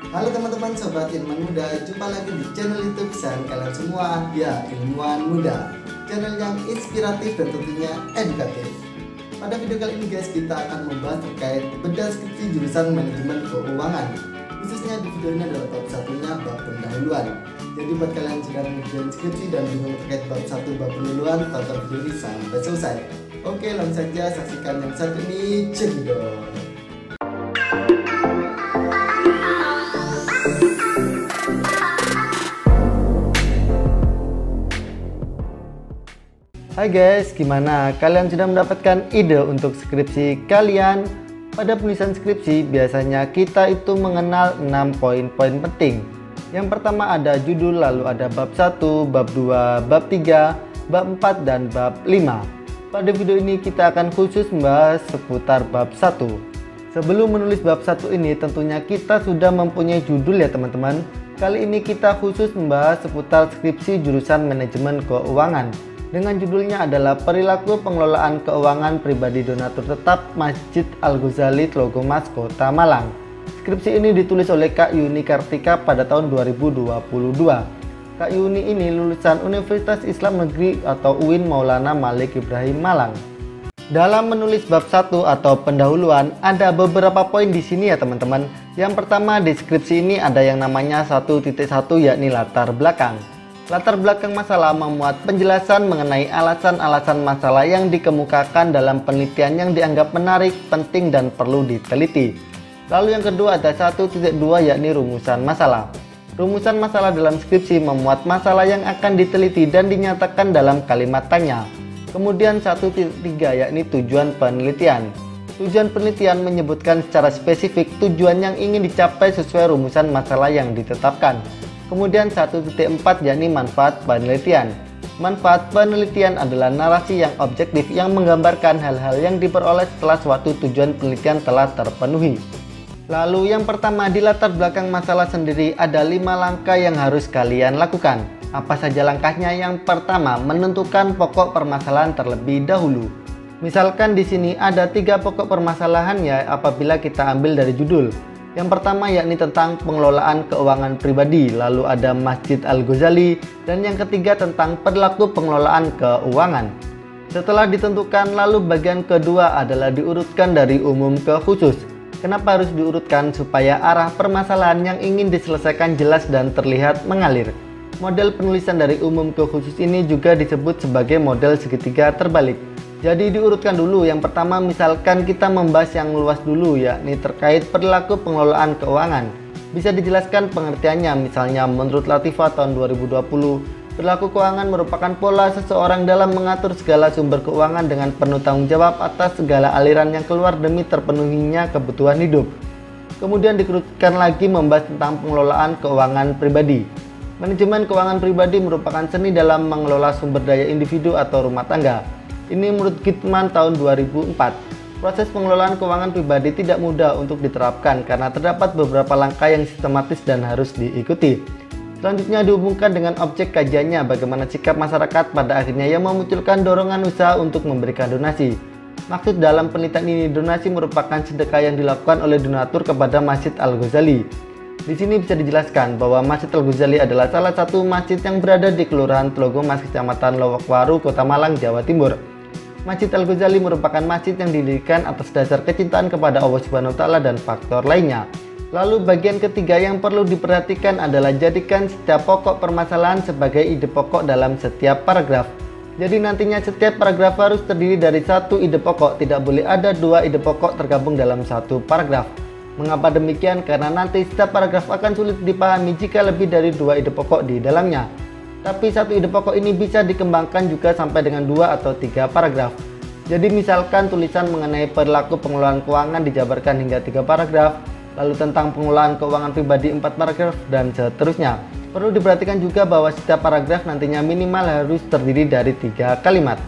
Halo teman-teman sobat ilmuwan muda, jumpa lagi di channel YouTube kesayangan kalian semua, ya Ilmuwan Muda. Channel yang inspiratif dan tentunya edukatif. Pada video kali ini guys, kita akan membahas terkait bedah skripsi jurusan manajemen keuangan. Khususnya di video ini adalah bab satunya bab pendahuluan. Jadi buat kalian yang sedang mengerjakan skripsi dan bingung terkait bab 1 bab pendahuluan, tonton video ini sampai selesai. Oke, langsung saja saksikan yang satu ini, cekidot. Hai guys, gimana? Kalian sudah mendapatkan ide untuk skripsi kalian? Pada penulisan skripsi, biasanya kita itu mengenal 6 poin-poin penting. Yang pertama ada judul, lalu ada bab 1, bab 2, bab 3, bab 4, dan bab 5. Pada video ini kita akan khusus membahas seputar bab 1. Sebelum menulis bab 1 ini, tentunya kita sudah mempunyai judul ya teman-teman. Kali ini kita khusus membahas seputar skripsi jurusan manajemen keuangan. Dengan judulnya adalah Perilaku Pengelolaan Keuangan Pribadi Donatur Tetap Masjid Al-Ghazali Tlogomas Kota Malang. Skripsi ini ditulis oleh Kak Yuni Kartika pada tahun 2022. Kak Yuni ini lulusan Universitas Islam Negeri atau UIN Maulana Malik Ibrahim Malang. Dalam menulis bab 1 atau pendahuluan ada beberapa poin di sini ya teman-teman. Yang pertama di skripsi ini ada yang namanya 1.1 yakni latar belakang. Latar belakang masalah memuat penjelasan mengenai alasan-alasan masalah yang dikemukakan dalam penelitian yang dianggap menarik, penting, dan perlu diteliti. Lalu yang kedua ada 1.2 yakni rumusan masalah. Rumusan masalah dalam skripsi memuat masalah yang akan diteliti dan dinyatakan dalam kalimat tanya. Kemudian 1.3 yakni tujuan penelitian. Tujuan penelitian menyebutkan secara spesifik tujuan yang ingin dicapai sesuai rumusan masalah yang ditetapkan. Kemudian 1.4 yakni manfaat penelitian. Manfaat penelitian adalah narasi yang objektif yang menggambarkan hal-hal yang diperoleh setelah suatu tujuan penelitian telah terpenuhi. Lalu yang pertama di latar belakang masalah sendiri ada 5 langkah yang harus kalian lakukan. Apa saja langkahnya? Yang pertama, menentukan pokok permasalahan terlebih dahulu. Misalkan di sini ada 3 pokok permasalahan ya apabila kita ambil dari judul. Yang pertama yakni tentang pengelolaan keuangan pribadi, lalu ada Masjid Al-Ghazali, dan yang ketiga tentang perilaku pengelolaan keuangan. Setelah ditentukan, lalu bagian kedua adalah diurutkan dari umum ke khusus. Kenapa harus diurutkan? Supaya arah permasalahan yang ingin diselesaikan jelas dan terlihat mengalir. Model penulisan dari umum ke khusus ini juga disebut sebagai model segitiga terbalik. Jadi diurutkan dulu. Yang pertama misalkan kita membahas yang luas dulu yakni terkait perilaku pengelolaan keuangan. Bisa dijelaskan pengertiannya, misalnya menurut Latifah tahun 2020, perilaku keuangan merupakan pola seseorang dalam mengatur segala sumber keuangan dengan penuh tanggung jawab atas segala aliran yang keluar demi terpenuhinya kebutuhan hidup. Kemudian diurutkan lagi membahas tentang pengelolaan keuangan pribadi. Manajemen keuangan pribadi merupakan seni dalam mengelola sumber daya individu atau rumah tangga. Ini menurut Gitman tahun 2004. Proses pengelolaan keuangan pribadi tidak mudah untuk diterapkan karena terdapat beberapa langkah yang sistematis dan harus diikuti. Selanjutnya dihubungkan dengan objek kajiannya, bagaimana sikap masyarakat pada akhirnya yang memunculkan dorongan usaha untuk memberikan donasi. Maksud dalam penelitian ini, donasi merupakan sedekah yang dilakukan oleh donatur kepada Masjid Al-Ghazali. Di sini bisa dijelaskan bahwa Masjid Al-Ghazali adalah salah satu masjid yang berada di Kelurahan Tlogomas, Kecamatan Lowokwaru, Kota Malang, Jawa Timur. Masjid Al-Ghazali merupakan masjid yang didirikan atas dasar kecintaan kepada Allah Subhanahu wa Ta'ala dan faktor lainnya. Lalu bagian ketiga yang perlu diperhatikan adalah jadikan setiap pokok permasalahan sebagai ide pokok dalam setiap paragraf. Jadi nantinya setiap paragraf harus terdiri dari 1 ide pokok, tidak boleh ada 2 ide pokok tergabung dalam 1 paragraf. Mengapa demikian? Karena nanti setiap paragraf akan sulit dipahami jika lebih dari 2 ide pokok di dalamnya. Tapi 1 ide pokok ini bisa dikembangkan juga sampai dengan 2 atau 3 paragraf. Jadi misalkan tulisan mengenai perilaku pengelolaan keuangan dijabarkan hingga 3 paragraf, lalu tentang pengelolaan keuangan pribadi 4 paragraf, dan seterusnya. Perlu diperhatikan juga bahwa setiap paragraf nantinya minimal harus terdiri dari 3 kalimat.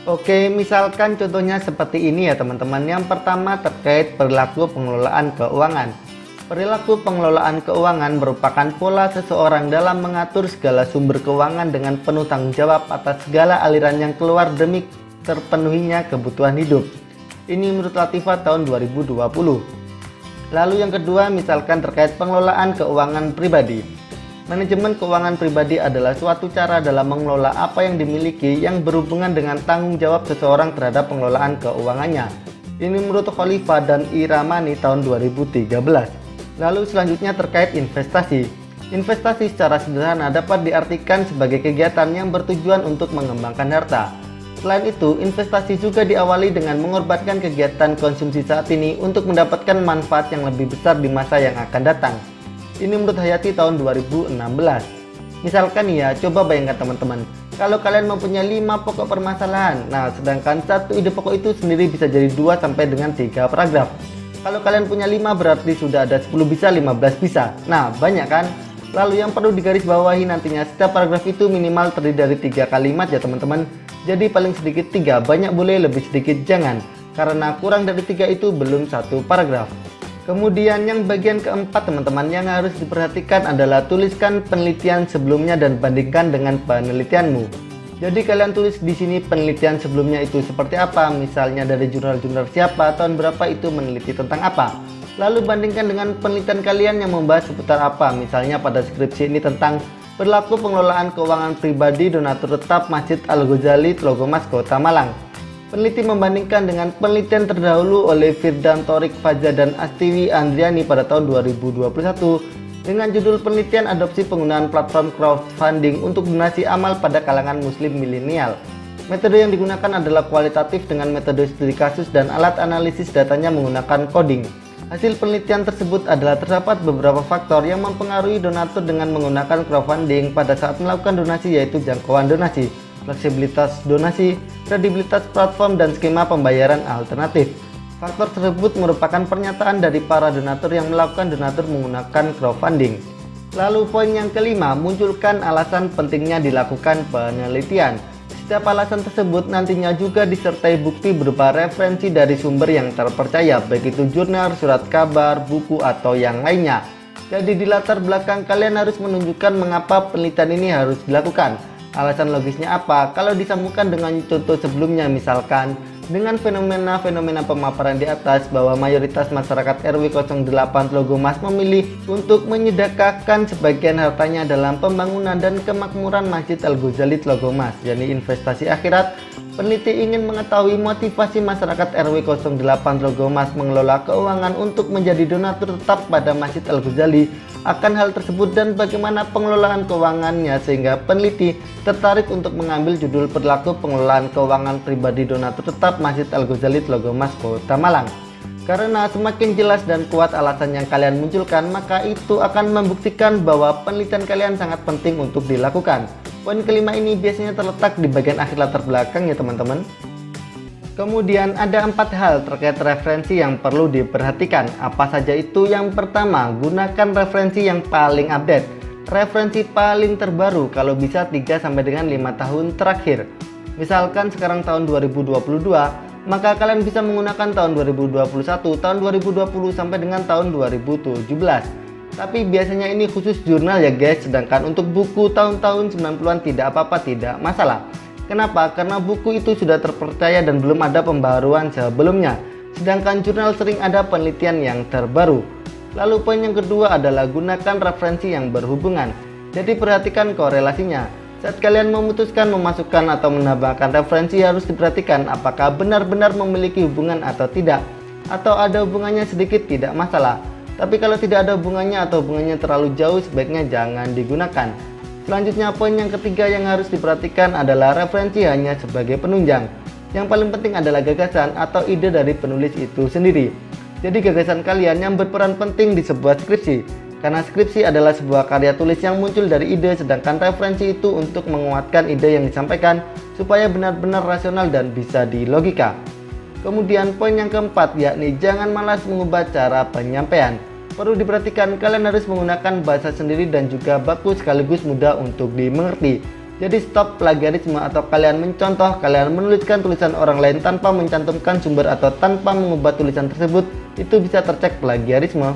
Oke, misalkan contohnya seperti ini ya teman-teman. Yang pertama terkait perilaku pengelolaan keuangan. Perilaku pengelolaan keuangan merupakan pola seseorang dalam mengatur segala sumber keuangan dengan penuh tanggung jawab atas segala aliran yang keluar demi terpenuhinya kebutuhan hidup. Ini menurut Latifah tahun 2020. Lalu yang kedua, misalkan terkait pengelolaan keuangan pribadi. Manajemen keuangan pribadi adalah suatu cara dalam mengelola apa yang dimiliki yang berhubungan dengan tanggung jawab seseorang terhadap pengelolaan keuangannya. Ini menurut Khalifah dan Iramani tahun 2013. Lalu selanjutnya terkait investasi. Investasi secara sederhana dapat diartikan sebagai kegiatan yang bertujuan untuk mengembangkan harta. Selain itu, investasi juga diawali dengan mengorbankan kegiatan konsumsi saat ini untuk mendapatkan manfaat yang lebih besar di masa yang akan datang. Ini menurut Hayati tahun 2016. Misalkan ya, coba bayangkan teman-teman, kalau kalian mempunyai 5 pokok permasalahan, nah sedangkan satu ide pokok itu sendiri bisa jadi 2 sampai dengan 3 paragraf. Kalau kalian punya 5 berarti sudah ada 10 bisa, 15 bisa. Nah, banyak kan? Lalu yang perlu digarisbawahi nantinya, setiap paragraf itu minimal terdiri dari 3 kalimat ya teman-teman. Jadi paling sedikit 3, banyak boleh, lebih sedikit jangan. Karena kurang dari 3 itu belum satu paragraf. Kemudian yang bagian keempat teman-teman yang harus diperhatikan adalah tuliskan penelitian sebelumnya dan bandingkan dengan penelitianmu. Jadi kalian tulis di sini penelitian sebelumnya itu seperti apa, misalnya dari jurnal-jurnal siapa, tahun berapa itu meneliti tentang apa. Lalu bandingkan dengan penelitian kalian yang membahas seputar apa, misalnya pada skripsi ini tentang berlaku pengelolaan keuangan pribadi donatur tetap Masjid Al-Ghazali Tlogomas Kota Malang. Peneliti membandingkan dengan penelitian terdahulu oleh Firdan Torik Faja dan Astiwi Andriani pada tahun 2021 dengan judul penelitian adopsi penggunaan platform crowdfunding untuk donasi amal pada kalangan muslim milenial. Metode yang digunakan adalah kualitatif dengan metode studi kasus dan alat analisis datanya menggunakan coding. Hasil penelitian tersebut adalah terdapat beberapa faktor yang mempengaruhi donatur dengan menggunakan crowdfunding pada saat melakukan donasi, yaitu jangkauan donasi, fleksibilitas donasi, kredibilitas platform, dan skema pembayaran alternatif. Faktor tersebut merupakan pernyataan dari para donatur yang melakukan donatur menggunakan crowdfunding. Lalu poin yang kelima, munculkan alasan pentingnya dilakukan penelitian. Setiap alasan tersebut nantinya juga disertai bukti berupa referensi dari sumber yang terpercaya, baik itu jurnal, surat kabar, buku, atau yang lainnya. Jadi di latar belakang kalian harus menunjukkan mengapa penelitian ini harus dilakukan. Alasan logisnya apa? Kalau disambungkan dengan contoh sebelumnya, misalkan dengan fenomena-fenomena pemaparan di atas bahwa mayoritas masyarakat RW 08 Tlogomas memilih untuk menyedekahkan sebagian hartanya dalam pembangunan dan kemakmuran Masjid Al-Ghazali Tlogomas, yakni investasi akhirat. Peneliti ingin mengetahui motivasi masyarakat RW 08 Tlogomas mengelola keuangan untuk menjadi donatur tetap pada Masjid Al-Ghazali akan hal tersebut dan bagaimana pengelolaan keuangannya, sehingga peneliti tertarik untuk mengambil judul berlaku pengelolaan keuangan pribadi donatur tetap Masjid Al-Ghazali Tlogomas Kota Malang. Karena semakin jelas dan kuat alasan yang kalian munculkan, maka itu akan membuktikan bahwa penelitian kalian sangat penting untuk dilakukan. Poin kelima ini biasanya terletak di bagian akhir latar belakang ya teman-teman. Kemudian ada 4 hal terkait referensi yang perlu diperhatikan. Apa saja itu? Yang pertama, gunakan referensi yang paling update. Referensi paling terbaru, kalau bisa 3 sampai dengan 5 tahun terakhir. Misalkan sekarang tahun 2022, maka kalian bisa menggunakan tahun 2021, tahun 2020 sampai dengan tahun 2017. Tapi biasanya ini khusus jurnal ya guys, sedangkan untuk buku tahun-tahun 90-an tidak apa-apa, tidak masalah. Kenapa? Karena buku itu sudah terpercaya dan belum ada pembaruan sebelumnya. Sedangkan jurnal sering ada penelitian yang terbaru. Lalu poin yang kedua adalah gunakan referensi yang berhubungan. Jadi perhatikan korelasinya. Saat kalian memutuskan memasukkan atau menambahkan referensi, harus diperhatikan apakah benar-benar memiliki hubungan atau tidak. Atau ada hubungannya sedikit, tidak masalah. Tapi kalau tidak ada hubungannya atau hubungannya terlalu jauh, sebaiknya jangan digunakan. Selanjutnya, poin yang ketiga yang harus diperhatikan adalah referensi hanya sebagai penunjang. Yang paling penting adalah gagasan atau ide dari penulis itu sendiri. Jadi gagasan kalian yang berperan penting di sebuah skripsi. Karena skripsi adalah sebuah karya tulis yang muncul dari ide, sedangkan referensi itu untuk menguatkan ide yang disampaikan supaya benar-benar rasional dan bisa dilogika. Kemudian poin yang keempat, yakni jangan malas mengubah cara penyampaian. Perlu diperhatikan, kalian harus menggunakan bahasa sendiri dan juga baku sekaligus mudah untuk dimengerti. Jadi stop plagiarisme atau kalian mencontoh, kalian menuliskan tulisan orang lain tanpa mencantumkan sumber atau tanpa mengubah tulisan tersebut, itu bisa tercek plagiarisme.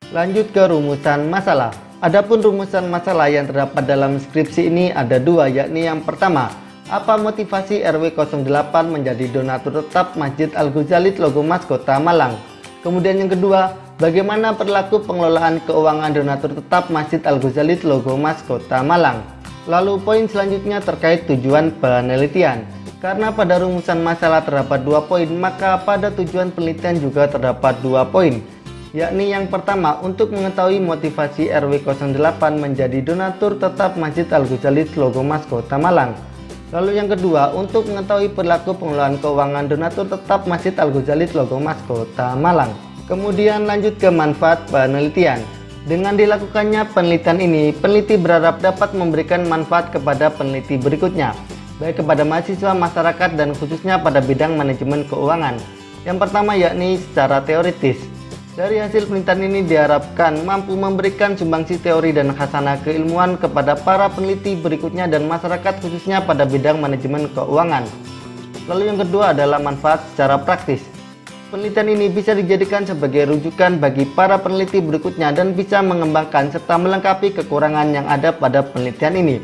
Lanjut ke rumusan masalah. Adapun rumusan masalah yang terdapat dalam skripsi ini ada 2, yakni yang pertama, apa motivasi RW 08 menjadi donatur tetap Masjid Al-Ghazali Tlogomas Kota Malang? Kemudian yang kedua, Bagaimana perilaku pengelolaan keuangan donatur tetap Masjid Al-Ghazali Tlogo Mas Kota Malang? Lalu poin selanjutnya terkait tujuan penelitian. Karena pada rumusan masalah terdapat 2 poin, maka pada tujuan penelitian juga terdapat 2 poin. Yakni yang pertama, untuk mengetahui motivasi RW 08 menjadi donatur tetap Masjid Al-Ghazali Tlogo Mas Kota Malang. Lalu yang kedua, untuk mengetahui perilaku pengelolaan keuangan donatur tetap Masjid Al-Ghazali Tlogo Mas Kota Malang. Kemudian lanjut ke manfaat penelitian. Dengan dilakukannya penelitian ini, peneliti berharap dapat memberikan manfaat kepada peneliti berikutnya, baik kepada mahasiswa, masyarakat, dan khususnya pada bidang manajemen keuangan. Yang pertama yakni secara teoritis. Dari hasil penelitian ini diharapkan mampu memberikan sumbangsi teori dan khasanah keilmuan kepada para peneliti berikutnya dan masyarakat khususnya pada bidang manajemen keuangan. Lalu yang kedua adalah manfaat secara praktis. Penelitian ini bisa dijadikan sebagai rujukan bagi para peneliti berikutnya dan bisa mengembangkan serta melengkapi kekurangan yang ada pada penelitian ini.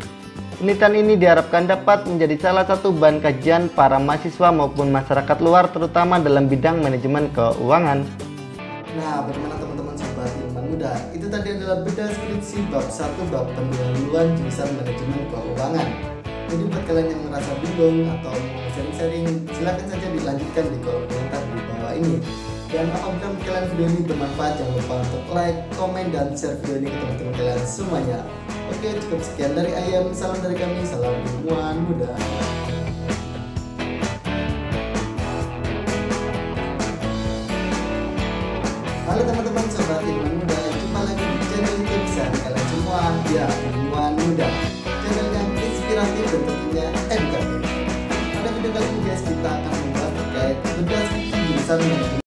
Penelitian ini diharapkan dapat menjadi salah satu bahan kajian para mahasiswa maupun masyarakat luar terutama dalam bidang manajemen keuangan. Nah, bagaimana teman-teman sobat Ilmuwan Muda? Itu tadi adalah bedah skripsi bab 1 bab pendahuluan jurusan manajemen keuangan. Jadi buat kalian yang merasa bingung atau mau sharing-sharing, silahkan saja dilanjutkan di kolom komentar di bawah ini. Dan apabila kalian video ini bermanfaat, jangan lupa untuk like, komen, dan share video ini ke teman-teman kalian semuanya. Oke, cukup sekian dari Ayam. Salam dari kami, salam Ilmuwan Muda. Halo teman-teman sobat Ilmuwan Muda, jumpa lagi di channel YouTube saya kalian semua, ya Ilmuwan Muda. Channel yang inspiratif dan tentunya edukatif. Pada video kali ini guys, kita akan membahas terkait bedah skripsi jurusan manajemen